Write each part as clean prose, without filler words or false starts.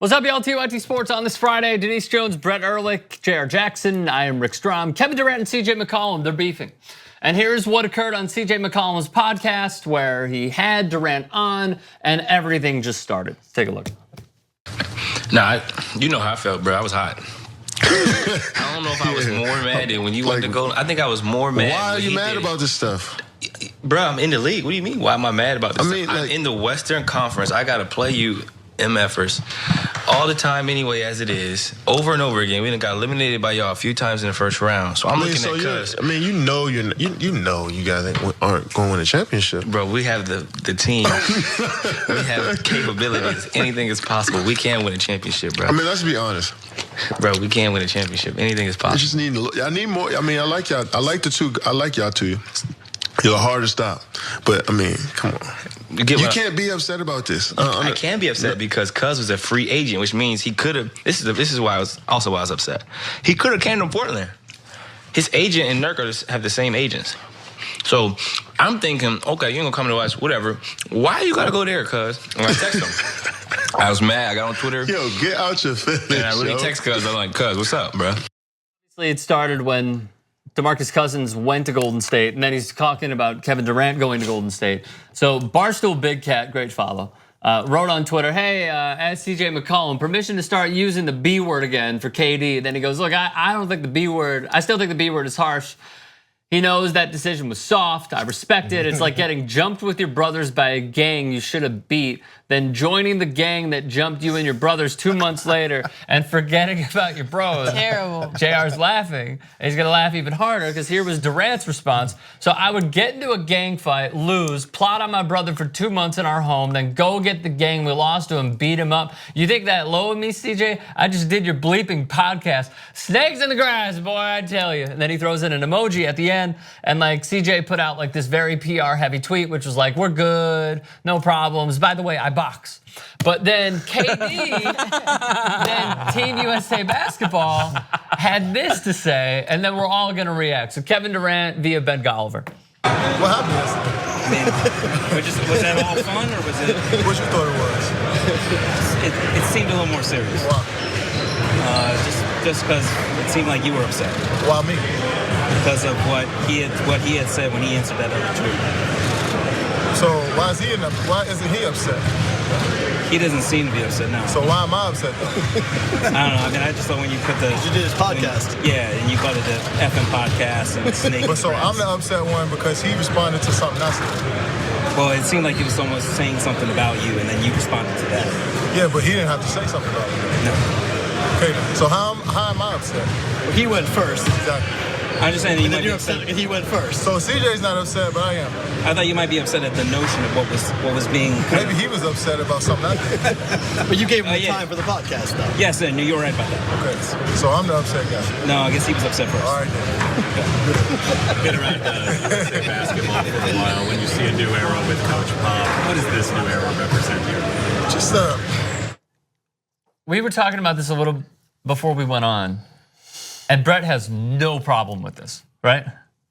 What's up, y'all? TYT Sports on this Friday. Denise Jones, Brett Erlich, Jayar Jackson. I am Rick Strom. Kevin Durant and CJ McCollum, they're beefing. And here's what occurred on CJ McCollum's podcast where he had Durant on and everything just started. Let's take a look. Nah, you know how I felt, bro. I was hot. I don't know if I was more mad than when you went to go. I think I was more mad. Why are you mad about this stuff? Bro, I'm in the league. What do you mean? Why am I mad about this? I'm in the Western Conference. I got to play you MFers all the time anyway, as it is, over and over again. We done got eliminated by y'all a few times in the first round. So I'm looking at Cuz. you know you guys aren't going to win a championship. Bro, we have the team. We have capabilities. Anything is possible. We can win a championship, bro. I mean, let's be honest. Bro, we can win a championship. Anything is possible. I just need I need more. I mean, I like y'all. I like y'all too. You're hard to stop. But I mean, come on. You can't be upset about this. I can be upset because Cuz was a free agent, which means he could have. This is why I was upset. He could have came to Portland. His agent and Nurkic have the same agents. So I'm thinking, okay, you ain't gonna come to us, whatever. Why you gotta go there, Cuz? And I text him. I was mad. I got on Twitter. Yo, get out your feelings. And I really text Cuz. I'm like, Cuz, what's up, bro? Obviously, it started when DeMarcus Cousins went to Golden State, and then he's talking about Kevin Durant going to Golden State. So Barstool Big Cat, great follow, wrote on Twitter, hey, ask CJ McCollum permission to start using the B word again for KD. And then he goes, look, I don't think the B word, I still think the B word is harsh. He knows that decision was soft. I respect it. It's like getting jumped with your brothers by a gang you should have beat, then joining the gang that jumped you and your brothers 2 months later and forgetting about your bros. Terrible. JR's laughing. And he's gonna laugh even harder because here was Durant's response. So I would get into a gang fight, lose, plot on my brother for 2 months in our home, then go get the gang we lost to and beat him up. You think that low of me, CJ? I just did your bleeping podcast. Snakes in the grass, boy, I tell you. And then he throws in an emoji at the end. And like CJ put out like this very PR heavy tweet, which was like, we're good, no problems. By the way, I box. But then KD, then Team USA Basketball had this to say, and then we're all gonna react. So Kevin Durant via Ben Golliver. What happened yesterday? I mean, was that all fun or was it? What you thought it was? It seemed a little more serious. Why? Just because it seemed like you were upset. Why me? Because of what he had said when he answered that other tweet. So why isn't he upset? He doesn't seem to be upset now. So why am I upset though? I don't know. I mean, I just thought when you put You did his podcast. And you called it the FM podcast and snake. But so I'm the upset one because he responded to something I said. Well, it seemed like he was almost saying something about you, and then you responded to that. Yeah, but he didn't have to say something about me. No. Okay, so how am I upset? Well, he went first. Exactly. I'm just saying that you might be You're upset because he went first. So CJ's not upset, but I am. I thought you might be upset at the notion of what was being. Maybe he was upset about something I did. But you gave him the yeah. time for the podcast, though. Yes, and you're right about that. Okay, so I'm the upset guy. No, I guess he was upset first. All right then. Been around USA basketball for a while. When you see a new era with Coach Pop, what does this new era represent here? Just We were talking about this a little before we went on, and Brett has no problem with this, right?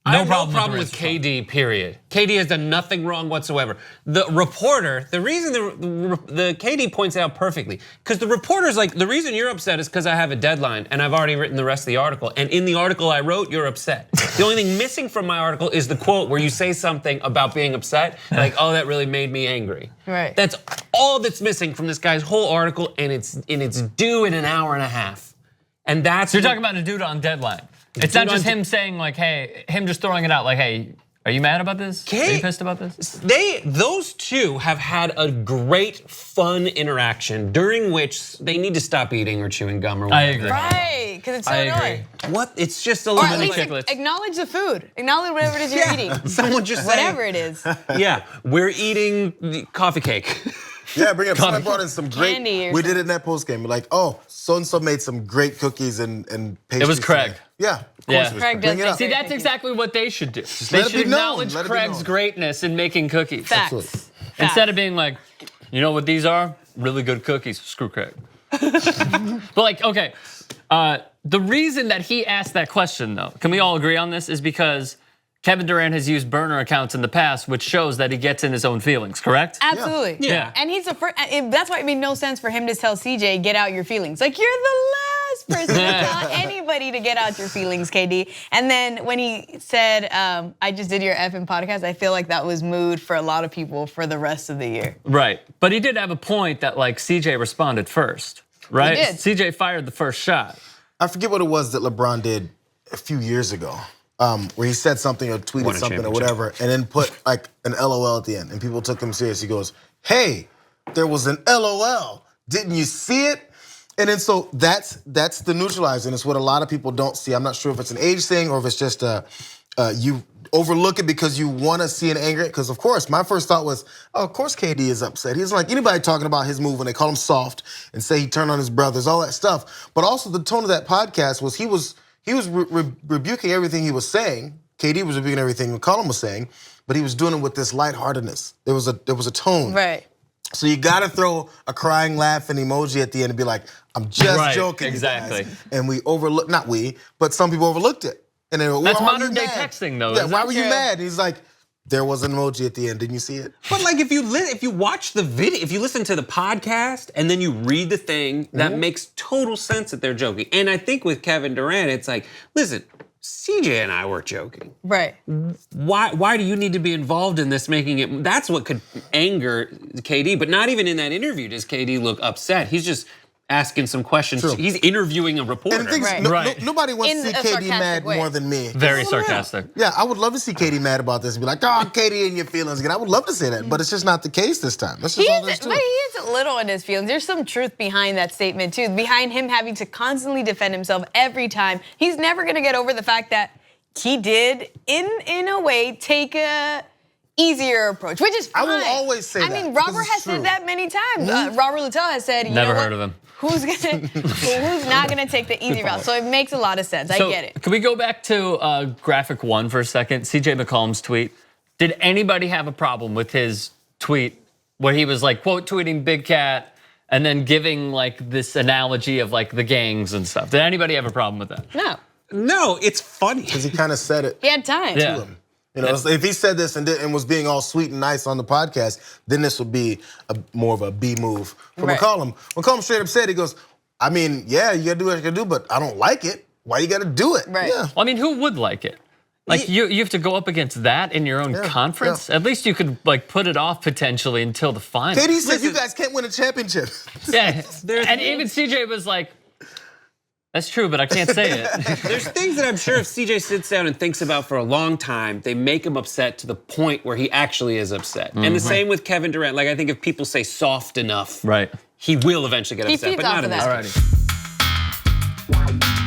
I have no problem with KD, period. KD has done nothing wrong whatsoever. The reporter, the reason the KD points out perfectly, because the reporter's like, the reason you're upset is because I have a deadline and I've already written the rest of the article. And in the article I wrote, you're upset. The only thing missing from my article is the quote where you say something about being upset, like, oh, that really made me angry. Right. That's all that's missing from this guy's whole article, and it's due in an hour and a half. And that's So you're talking about a dude on deadline. It's not just him saying like, hey, him just throwing it out like, hey, are you mad about this? Are you pissed about this? Those two have had a great, fun interaction during which they need to stop eating or chewing gum or whatever. I agree. Right, because it's so annoying. What? It's just a Or little at least chiclets. acknowledge the food. Acknowledge whatever it is you're eating. Someone just say, Whatever it is. yeah, we're eating the coffee cake. Yeah, bring up. Someone brought in some great. Candy or We did it in that post game. Like, oh, so and so made some great cookies and pastries. It was Craig. Yeah, of course Yeah. it was Craig Bring does it make up. See, great that's cookies. exactly what they should do. let They it should be known. acknowledge Let it be Craig's known. greatness in making cookies. Facts. Instead of being like, you know what these are? Really good cookies. Screw Craig. But like, okay, the reason that he asked that question though, can we all agree on this, is because Kevin Durant has used burner accounts in the past, which shows that he gets in his own feelings, correct? Absolutely. Yeah. And he's the first. That's why it made no sense for him to tell CJ, get out your feelings. Like, you're the last person to tell anybody to get out your feelings, KD. And then when he said, I just did your effing podcast, I feel like that was mood for a lot of people for the rest of the year. Right. But he did have a point that like CJ responded first, right? He did. CJ fired the first shot. I forget what it was that LeBron did a few years ago, where he said something or tweeted something or whatever, and then put like an LOL at the end, and people took him serious. He goes, "Hey, there was an LOL. Didn't you see it?" And then so that's the neutralizer, and it's what a lot of people don't see. I'm not sure if it's an age thing or if it's just you overlook it because you want to see an anger. Because of course, my first thought was, oh, of course KD is upset. He's like anybody talking about his move when they call him soft and say he turned on his brothers, all that stuff. But also the tone of that podcast was he was rebuking everything he was saying. KD was rebuking everything McCollum was saying, but he was doing it with this lightheartedness. There was a tone. Right. So you gotta throw a crying laughing emoji at the end and be like, I'm just joking, exactly. you guys. And we overlooked, not we, but some people overlooked it. And they were, That's why modern day texting though. Yeah, why were you mad? And he's like, there was an emoji at the end. Didn't you see it? But like if you watch the video, if you listen to the podcast and then you read the thing, that makes total sense that they're joking. And I think with Kevin Durant, it's like, listen, CJ and I were joking. Right. Why do you need to be involved in this, making it? That's what could anger KD. But not even in that interview does KD look upset. He's just asking some questions. True. He's interviewing a reporter. And the thing is, nobody wants to see KD mad more than me. Very sarcastic. Yeah, I would love to see KD mad about this and be like, oh, KD in your feelings again. I would love to say that, but it's just not the case this time. That's just all there is to But it. he is a little in his feelings. There's some truth behind that statement too, behind him having to constantly defend himself every time. He's never gonna get over the fact that he did, in a way, take a easier approach, which is fine. I will always say that. I mean, Robert has said that many times. Robert Littell has said, you Never know heard of him. Who's not gonna take the easy route? So it makes a lot of sense. I get it. Can we go back to graphic 1 for a second? CJ McCollum's tweet. Did anybody have a problem with his tweet where he was like quote tweeting Big Cat and then giving like this analogy of like the gangs and stuff? Did anybody have a problem with that? No. No, it's funny. Because he kind of said it He had time. to him. You know, if he said this and was being all sweet and nice on the podcast, then this would be more of a B move for McCollum. McCollum straight up said, he goes, I mean, yeah, you gotta do what you gotta do, but I don't like it. Why you gotta do it? Right. Yeah. Well, I mean, who would like it? Like you have to go up against that in your own conference. At least you could like put it off potentially until the final. KD said you guys can't win a championship. Yeah, and even CJ was like, that's true, but I can't say it. There's things that I'm sure if CJ sits down and thinks about for a long time, they make him upset to the point where he actually is upset. And the same with Kevin Durant. Like I think if people say soft enough, Right. he will eventually get upset, feeds but not off in of this that. case. Alrighty.